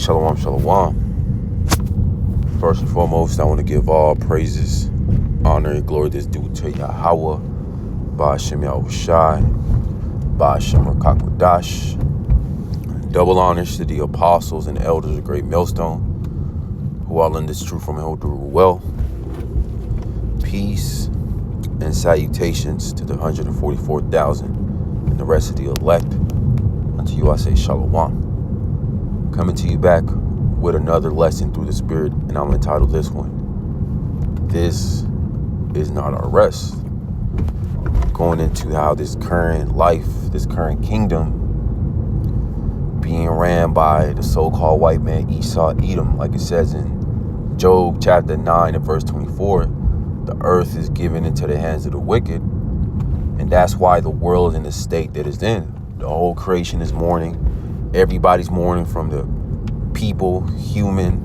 Shalom, shalom. First and foremost, I want to give all praises, honor, and glory that's due to Yahweh, Ba'ashem Yahushai, Ba'ashem Rakakwadash. Double honors to the apostles and elders of Great Millstone, who all in this truth from him do well. Peace and salutations to the 144,000 and the rest of the elect. Unto you I say shalom. Coming to you back with another lesson through the Spirit, and I'm entitled this one, This is Not Our Rest. Going into how this current life, this current kingdom, being ran by the so-called white man Esau Edom, like it says in Job chapter 9 and verse 24, the earth is given into the hands of the wicked, and that's why the world is in the state that it's in. The whole creation is mourning. Everybody's mourning, from the people, human,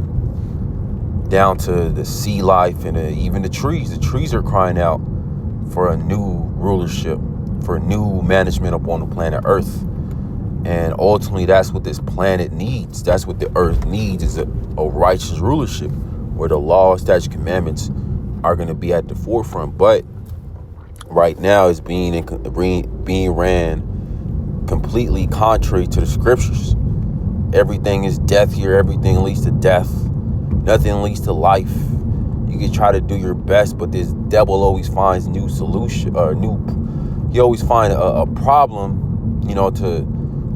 down to the sea life, and even the trees. The trees are crying out for a new rulership, for new management upon the planet Earth. And ultimately, that's what this planet needs. That's what the earth needs, is a righteous rulership where the law, statutes, commandments are going to be at the forefront. But right now, it's being ran completely contrary to the scriptures. Everything is death here. Everything leads to death. Nothing leads to life. You can try to do your best, but this devil always finds new solution, he always find a problem, to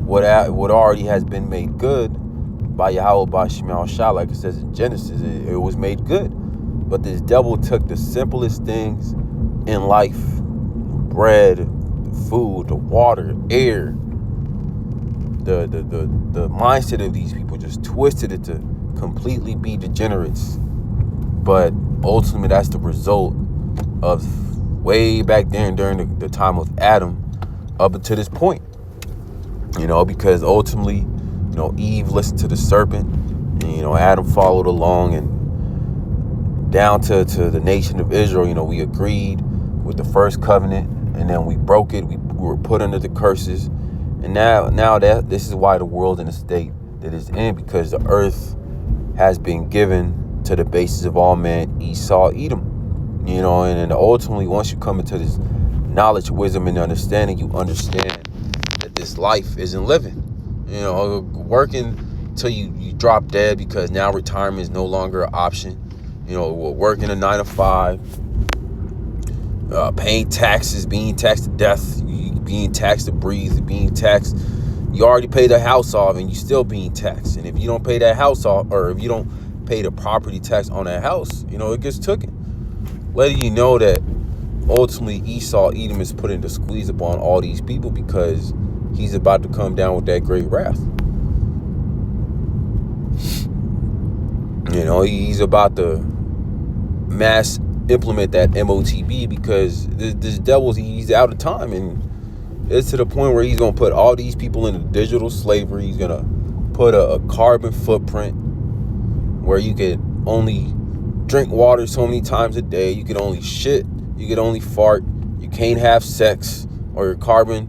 what already has been made good by Yahweh Ba'ashem Yahushai, like it says in Genesis. It was made good. But this devil took the simplest things in life, bread, the food, the water, air, the mindset of these people, just twisted it to completely be degenerates. But ultimately, that's the result of way back then during the time of Adam up until this point. Because ultimately, Eve listened to the serpent, and, Adam followed along, and down to the nation of Israel, we agreed with the first covenant, and then we broke it. We were put under the curses. And now that this is why the world in the state that it's in, because the earth has been given to the basis of all men, Esau, Edom. And then ultimately, once you come into this knowledge, wisdom, and understanding, you understand that this life isn't living. Working till you drop dead, because now retirement is no longer an option. Working a 9 to 5, paying taxes, being taxed to death, being taxed to breathe, being taxed. You already paid the house off, and you still being taxed. And if you don't pay that house off, or if you don't pay the property tax on that house, it gets taken. Letting you know that ultimately Esau Edom is putting the squeeze upon all these people, because he's about to come down with that great wrath. He's about to mass implement that MOTB, because this devil's, he's out of time, and it's to the point where he's going to put all these people into digital slavery. He's going to put a carbon footprint where you can only drink water so many times a day. You can only shit. You can only fart. You can't have sex, or your carbon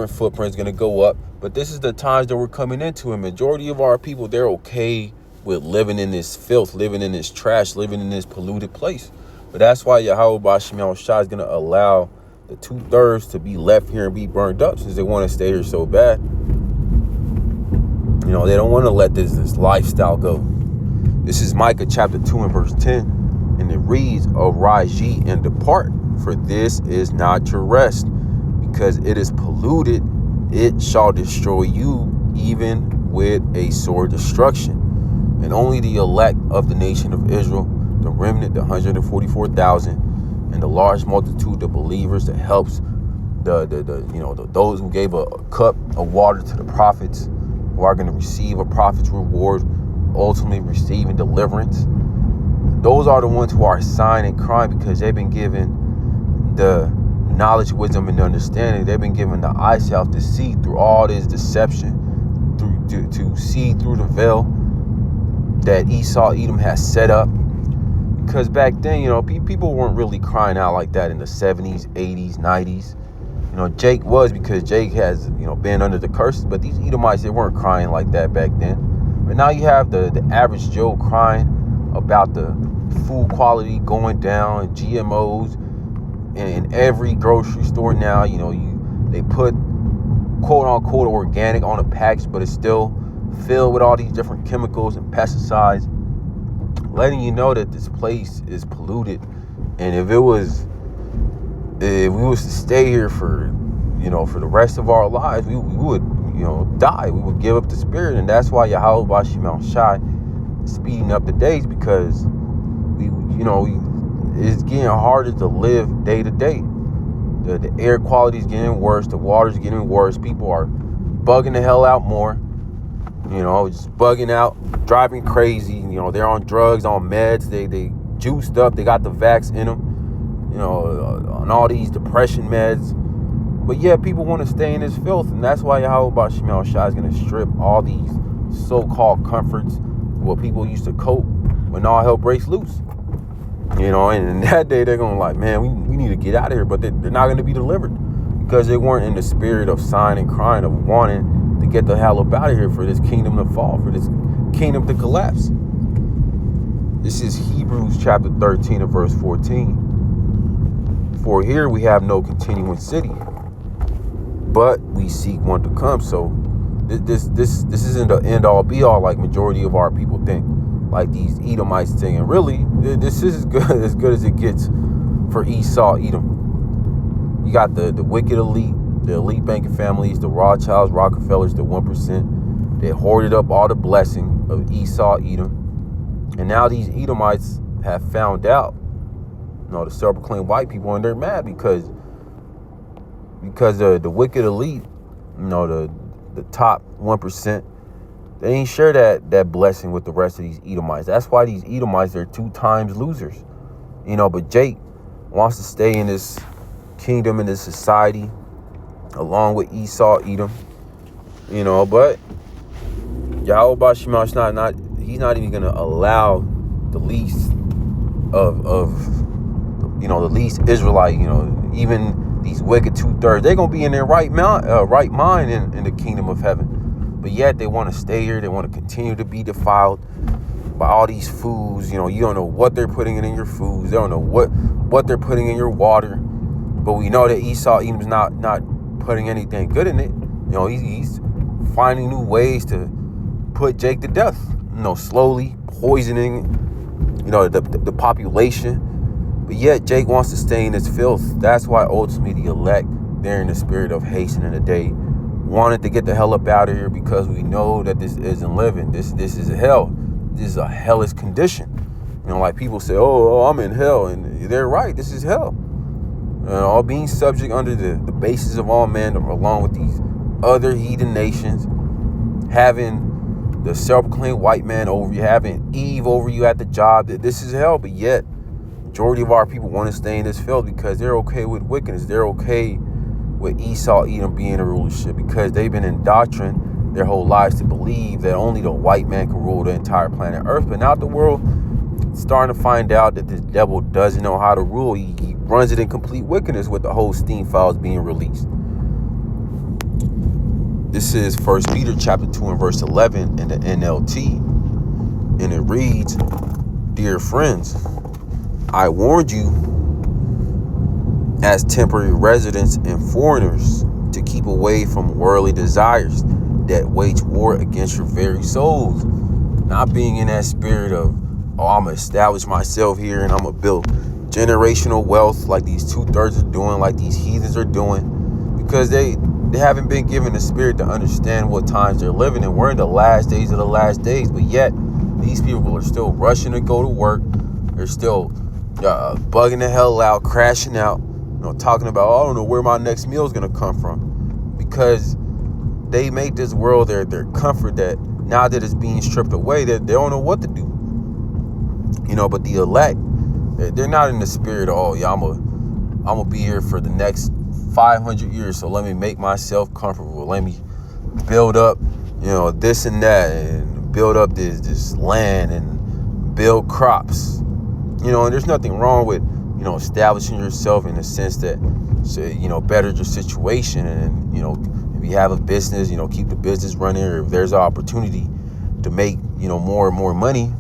footprint is going to go up. But this is the times that we're coming into. A majority of our people, they're okay with living in this filth, living in this trash, living in this polluted place. But that's why Yahweh Ba'ashem Yahushai is going to allow the 2/3 to be left here and be burned up, since they want to stay here so bad. They don't want to let this lifestyle go. This is Micah chapter 2 and verse 10. And it reads, Arise ye and depart, for this is not your rest. Because it is polluted, it shall destroy you, even with a sore destruction. And only the elect of the nation of Israel, the remnant, the 144,000, and the large multitude of believers that helps those who gave a cup of water to the prophets, who are going to receive a prophet's reward, ultimately receiving deliverance. Those are the ones who are sighing and crying, because they've been given the knowledge, wisdom, and understanding. They've been given the eyesight to see through all this deception, to see through the veil that Esau Edom has set up. Because back then, people weren't really crying out like that in the 70s, 80s, 90s. Jake was, because Jake has, been under the curses. But these Edomites, they weren't crying like that back then. But now you have the average Joe crying about the food quality going down and GMOs in every grocery store now. They put quote unquote organic on a package, but it's still filled with all these different chemicals and pesticides, letting you know that this place is polluted. And if we was to stay here for the rest of our lives, we would die. We would give up the spirit. And that's why Yahweh Bashim Al Shai is speeding up the days, because it's getting harder to live day to day. The air quality is getting worse. The water's getting worse. People are bugging the hell out more. Just bugging out, driving crazy. They're on drugs, on meds. They juiced up. They got the vax in them. On all these depression meds. But yeah, people want to stay in this filth, and that's why Yahweh Bashim Al Shai is going to strip all these so-called comforts, what people used to cope when all hell breaks loose. And that day they're going to like, man, we need to get out of here. But they're not going to be delivered, because they weren't in the spirit of sighing and crying, of wanting to get the hell up out of here, for this kingdom to fall, for this kingdom to collapse. This is Hebrews chapter 13 and verse 14. For here we have no continuing city, but we seek one to come. So this isn't the end all be all like majority of our people think, like these Edomites think. And really, this is as good as it gets for Esau, Edom. You got the wicked elite, the elite banking families, the Rothschilds, Rockefellers, the 1%. They hoarded up all the blessing of Esau, Edom. And now these Edomites have found out, the self-proclaimed white people, and they're mad because the wicked elite, the top 1%, they ain't share that blessing with the rest of these Edomites. That's why these Edomites are 2 times losers. But Jake wants to stay in this kingdom, in this society, along with Esau, Edom. But Yahweh Bashim Al Shai, he's not even gonna allow the least of the least Israelite, even these wicked 2/3, they're going to be in their right mind in the kingdom of heaven. But yet they want to stay here. They want to continue to be defiled by all these foods. You don't know what they're putting in your foods. They don't know what they're putting in your water. But we know that Esau, Edom's not putting anything good in it. He's finding new ways to put Jake to death. Slowly poisoning, the population. But yet Jake wants to stay in this filth. That's why ultimately the elect, they're in the spirit of hastening the day, wanted to get the hell up out of here, because we know that this isn't living. This is a hell. This is a hellish condition. Like people say, oh, I'm in hell. And they're right. This is hell. All being subject under the basis of all men, along with these other heathen nations, having the self-proclaimed white man over you, having Eve over you at the job. This is hell. But yet majority of our people want to stay in this field because they're okay with wickedness. They're okay with Esau, Edom being a rulership, because they've been indoctrinated their whole lives to believe that only the white man can rule the entire planet Earth. But now the world is starting to find out that this devil doesn't know how to rule. He runs it in complete wickedness, with the whole steam files being released. This is 1 Peter chapter 2 and verse 11 in the NLT. And it reads, "Dear friends, I warned you as temporary residents and foreigners to keep away from worldly desires that wage war against your very souls." Not being in that spirit of, I'm going to establish myself here and I'm going to build generational wealth like these 2/3 are doing, like these heathens are doing, because they haven't been given the spirit to understand what times they're living in. We're in the last days of the last days, but yet these people are still rushing to go to work. They're still bugging the hell out, crashing out, talking about, I don't know where my next meal is going to come from, because they make this world their comfort, that now that it's being stripped away, that they don't know what to do. But the elect, they're not in the spirit of, I'm gonna be here for the next 500 years, so let me make myself comfortable. Let me build up, this and that, and build up this land and build crops. And there's nothing wrong with, establishing yourself in the sense that, better your situation. And, if you have a business, keep the business running. Or if there's an opportunity, to make, more and more money,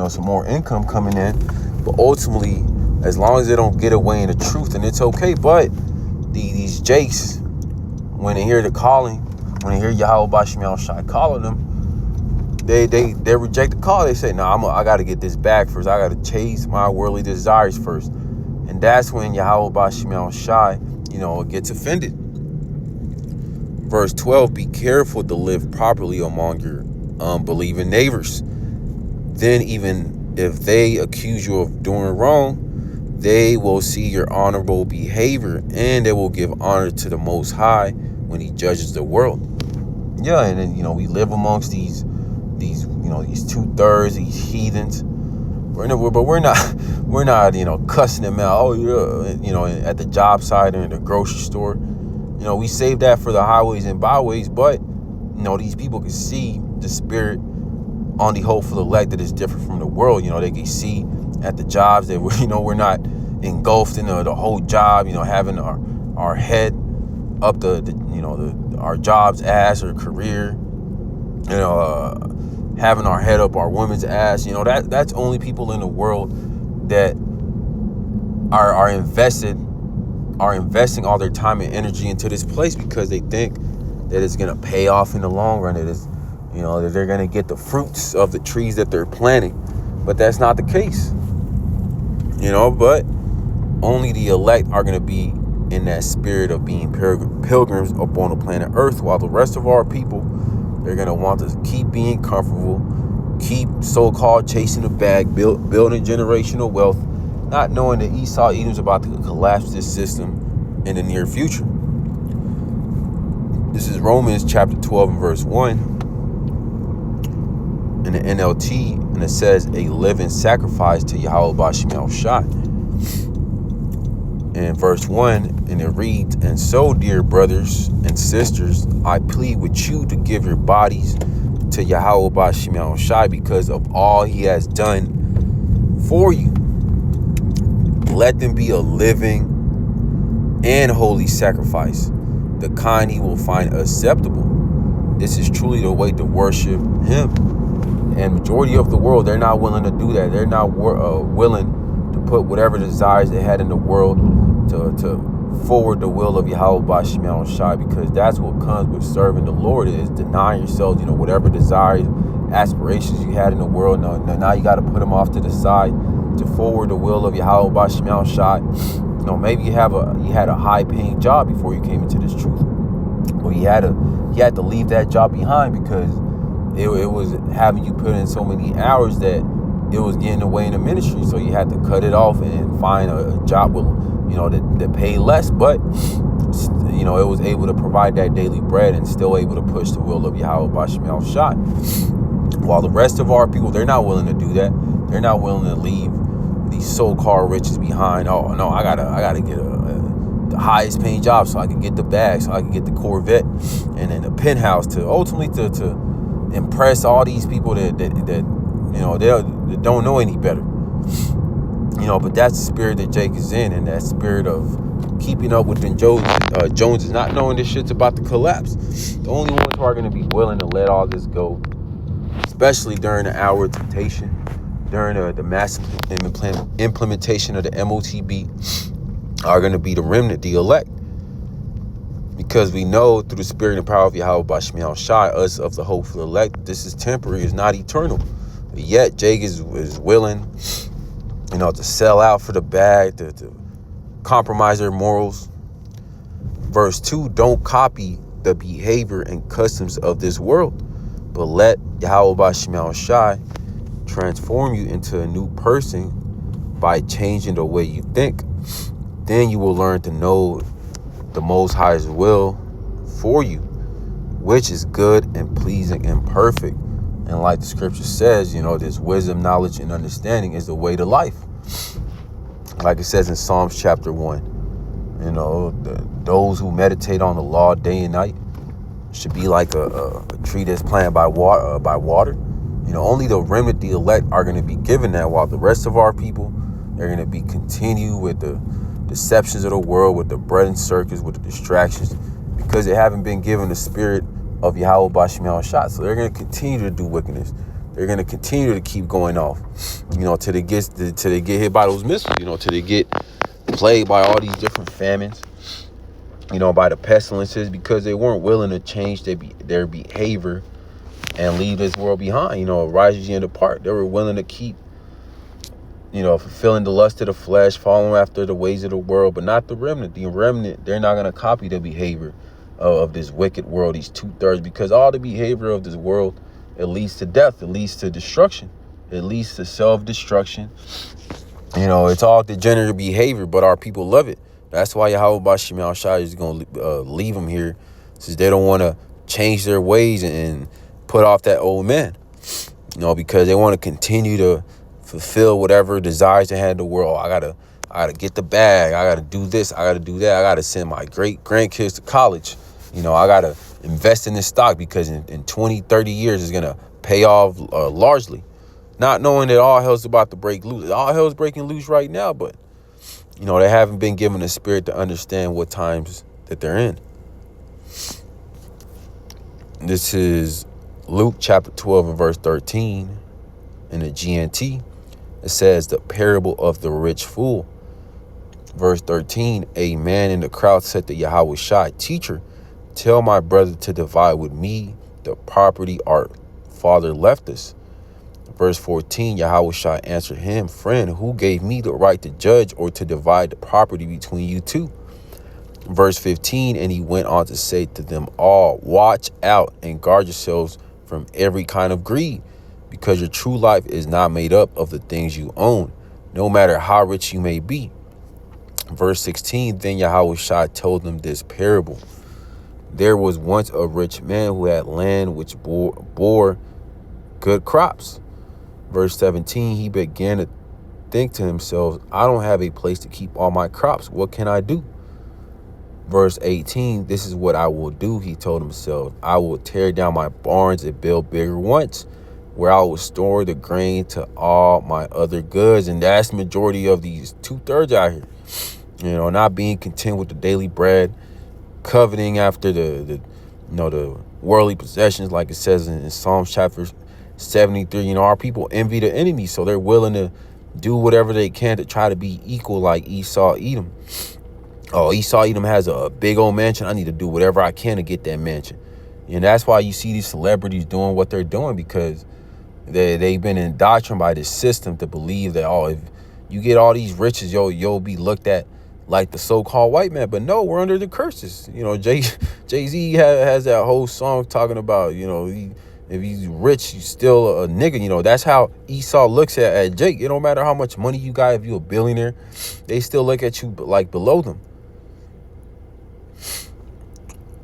some more income coming in. But ultimately, as long as they don't get away in the truth, and it's okay. But these jakes, when they hear the calling, when they hear Yahweh Bashim Yahushai calling them, they reject the call. They say, no, I got to get this bag first. I got to chase my worldly desires first. And that's when Yahweh Bashim Yahushai, gets offended. Verse 12, be careful to live properly among your unbelieving neighbors. Then even if they accuse you of doing wrong, they will see your honorable behavior, and they will give honor to the Most High when He judges the world. Yeah, and then, we live amongst these 2/3, these heathens. We're not, cussing them out. Oh yeah, at the job site or in the grocery store. We save that for the highways and byways, but these people can see the spirit on the hopeful elect that is different from the world. They can see at the jobs that we're not engulfed in the whole job, having our head up our job's ass or career, having our head up our woman's ass. That's only people in the world that are investing all their time and energy into this place because they think that it's going to pay off in the long run. That is, that they're going to get the fruits of the trees that they're planting. But that's not the case. But only the elect are going to be in that spirit of being pilgrims upon the planet Earth, while the rest of our people, they're going to want to keep being comfortable, keep so-called chasing the bag, building generational wealth, not knowing that Esau Edom's about to collapse this system in the near future. This is Romans chapter 12 and verse 1 in the NLT, and it says, a living sacrifice to Yahweh Bashim Yahushai. In verse 1, and it reads, and so, dear brothers and sisters, I plead with you to give your bodies to Yahweh Bashim Yahushai because of all He has done for you. Let them be a living and holy sacrifice, the kind He will find acceptable. This is truly the way to worship Him. And majority of the world, they're not willing to do that. They're not willing to put whatever desires they had in the world to forward the will of Yahweh Bashim Yahushai, because that's what comes with serving the Lord, is denying yourselves, whatever desires, aspirations you had in the world. Now you got to put them off to the side to forward the will of Yahweh Bashim Yahushai. Maybe you had a high paying job before you came into this truth, but you had to leave that job behind because it was having you put in so many hours that it was getting away in the ministry. So you had to cut it off and find a job with, that paid less, but it was able to provide that daily bread and still able to push the will of Yahweh Bashim Yahushai. While the rest of our people, they're not willing to do that. They're not willing to leave these so-called riches behind. Oh no, I gotta get the highest paying job so I can get the bag, so I can get the Corvette and then the penthouse to ultimately to impress all these people that they don't know any better. But that's the spirit that Jake is in, and that spirit of keeping up with them Jones is not knowing this shit's about to collapse. The only ones who are going to be willing to let all this go, especially during the hour of temptation, during the massive implementation of the MOTB, are going to be the remnant, the elect. Because we know through the spirit and power of Yahweh Bashim Yahushai, us of the hopeful elect, this is temporary, it's not eternal. But yet Jake is willing, to sell out for the bag, to compromise their morals. Verse 2, don't copy the behavior and customs of this world, but let Yahweh Bashim Yahushai transform you into a new person by changing the way you think. Then you will learn to know the Most High's will for you, which is good and pleasing and perfect. And like the scripture says, this wisdom, knowledge, and understanding is the way to life. Like it says in Psalms chapter 1, those who meditate on the law day and night should be like a tree that's planted by water. Only the remnant, the elect, are going to be given that, while the rest of our people, they're going to be continued with the deceptions of the world, with the bread and circus, with the distractions, because they haven't been given the spirit of Yahweh Bashmiel Shah. So they're going to continue to do wickedness. They're going to continue to keep going off, till they get hit by those missiles, till they get plagued by all these different famines, by the pestilences, because they weren't willing to change their behavior and leave this world behind, rise ye and depart. They were willing to keep, fulfilling the lust of the flesh, following after the ways of the world, but not the remnant. The remnant, they're not going to copy the behavior of this wicked world, these 2/3, because all the behavior of this world, it leads to death. It leads to destruction. It leads to self-destruction. It's all degenerate behavior, but our people love it. That's why Yahweh Bashim Shah is going to leave them here, since they don't want to change their ways and put off that old man, because they want to continue to fulfill whatever desires they had in the world. I gotta get the bag. I gotta do this. I gotta do that. I gotta send my great grandkids to college. I gotta invest in this stock because in 20, 30 years it's gonna pay off largely. Not knowing that all hell's about to break loose. All hell's breaking loose right now, but they haven't been given the spirit to understand what times that they're in. This is Luke chapter 12 and verse 13 in the GNT. It says the parable of the rich fool. Verse 13, a man in the crowd said to Yahweh Shai, Teacher, tell my brother to divide with me the property our father left us. Verse 14, Yahweh Shai answered him, Friend, who gave me the right to judge or to divide the property between you two? Verse 15, and he went on to say to them all, Watch out and guard yourselves from every kind of greed, because your true life is not made up of the things you own, no matter how rich you may be. Verse 16, then Yahweh Shai told them this parable. There was once a rich man who had land which bore good crops. Verse 17, he began to think to himself, I don't have a place to keep all my crops. What can I do? Verse 18, this is what I will do, he told himself. I will tear down my barns and build bigger ones, where I will store the grain to all my other goods. And that's the majority of these 2/3 out here. Not being content with the daily bread, coveting after the worldly possessions, like it says in Psalms chapter 73. Our people envy the enemy, so they're willing to do whatever they can to try to be equal, like Esau, Edom. Oh, Esau, Edom has a big old mansion. I need to do whatever I can to get that mansion. And that's why you see these celebrities doing what they're doing, because they've been indoctrinated by this system to believe that, if you get all these riches, you'll be looked at like the so-called white man. But no, we're under the curses. Jay-Z has that whole song talking about, if he's rich, he's still a nigga. That's how Esau looks at Jake. It don't matter how much money you got. If you're a billionaire, they still look at you like below them.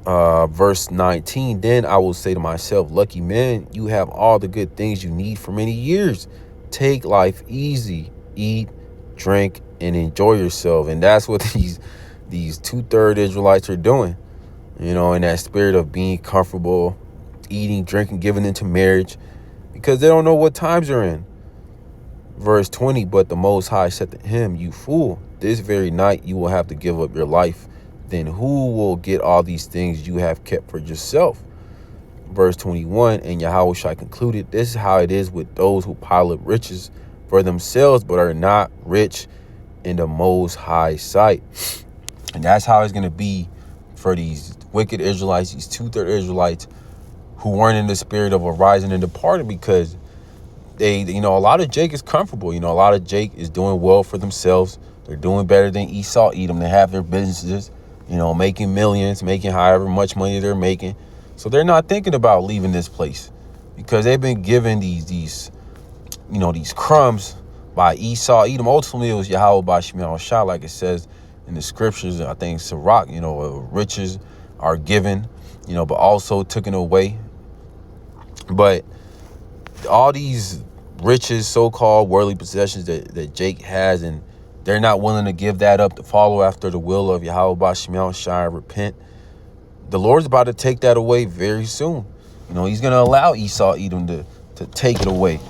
Verse 19, then I will say to myself, lucky man, you have all the good things you need for many years. Take life easy, eat, drink, and enjoy yourself. And that's what these 2/3 Israelites are doing, in that spirit of being comfortable, eating, drinking, giving into marriage, because they don't know what times they're in. Verse 20, but the Most High said to him, you fool, this very night you will have to give up your life. Then who will get all these things you have kept for yourself? Verse 21, and Yahweh Shai concluded, this is how it is with those who pile up riches for themselves, but are not rich in the Most High sight. And that's how it's going to be for these wicked Israelites, these 2/3 Israelites who weren't in the spirit of arising and departing, because they, a lot of Jake is comfortable. A lot of Jake is doing well for themselves. They're doing better than Esau, Edom. They have their businesses, making millions, making however much money they're making. So they're not thinking about leaving this place, because they've been given these crumbs by Esau, Edom. Ultimately, it was Yahweh Bashim Shah, like it says in the scriptures. I think Sirach, riches are given, but also taken away. But all these riches, so-called worldly possessions that Jake has, and they're not willing to give that up to follow after the will of Yahweh Bashim Shai, repent. The Lord's about to take that away very soon. He's going to allow Esau, Edom to take it away,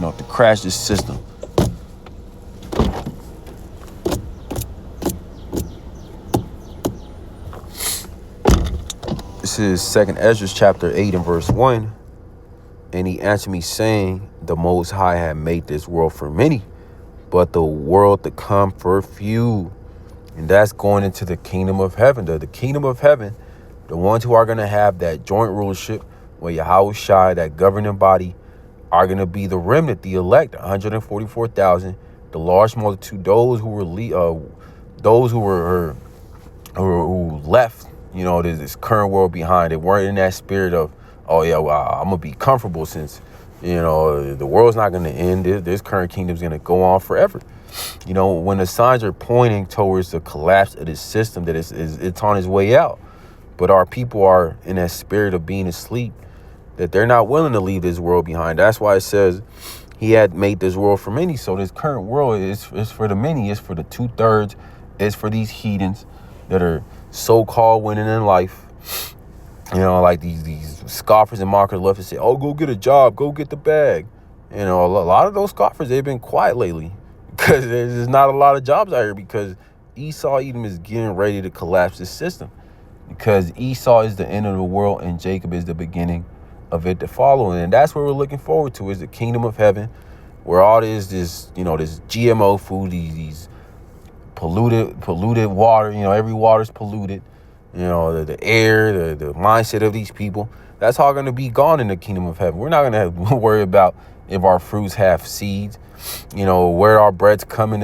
to crash this system. This is 2nd Ezra chapter 8 and verse 1. And he answered me, saying, the Most High had made this world for many, but the world to come for few. And that's going into the kingdom of heaven. The kingdom of heaven, the ones who are going to have that joint rulership with Yahweh Shai, that governing body, are going to be the remnant, the elect, 144,000, the large multitude, those who who left, this current world behind. They weren't in that spirit of, oh yeah, well, I'm gonna be comfortable since, the world's not gonna end. This current kingdom's gonna go on forever. When the signs are pointing towards the collapse of this system, that it's on its way out, but our people are in that spirit of being asleep, that they're not willing to leave this world behind. That's why it says he had made this world for many. So this current world is for the many. It's for the 2/3. It's for these heathens that are so-called winning in life. Like these scoffers and mockers love to say, oh, go get a job, go get the bag. A lot of those scoffers, they've been quiet lately because there's not a lot of jobs out here, because Esau, Edom is getting ready to collapse this system, because Esau is the end of the world and Jacob is the beginning of it to follow. And that's what we're looking forward to, is the kingdom of heaven, where all this GMO food, these polluted water, every water's polluted, the air, the mindset of these people, that's all going to be gone in the kingdom of heaven. We're not going to have to worry about if our fruits have seeds, where our bread's coming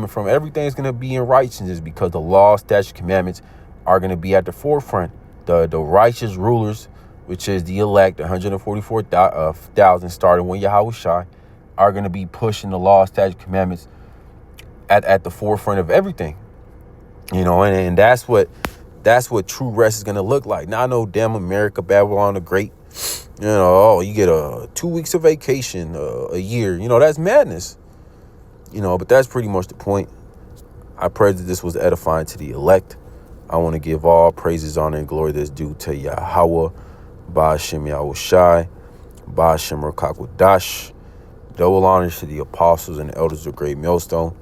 from. Everything's going to be in righteousness, because the law, statutes, commandments are going to be at the forefront. The righteous rulers, which is the elect, 144,000, starting with Yahweh Shai, are going to be pushing the law, statutes, commandments at the forefront of everything. And that's what true rest is going to look like. Now, I know damn America, Babylon the Great, you get 2 weeks of vacation a year. That's madness. But that's pretty much the point. I pray that this was edifying to the elect. I want to give all praises, honor, and glory that's due to Yahweh, Ba'ashem Yahweh Shai, Ba'ashem Rakakwadash. Double honors to the apostles and the elders of Great Millstone.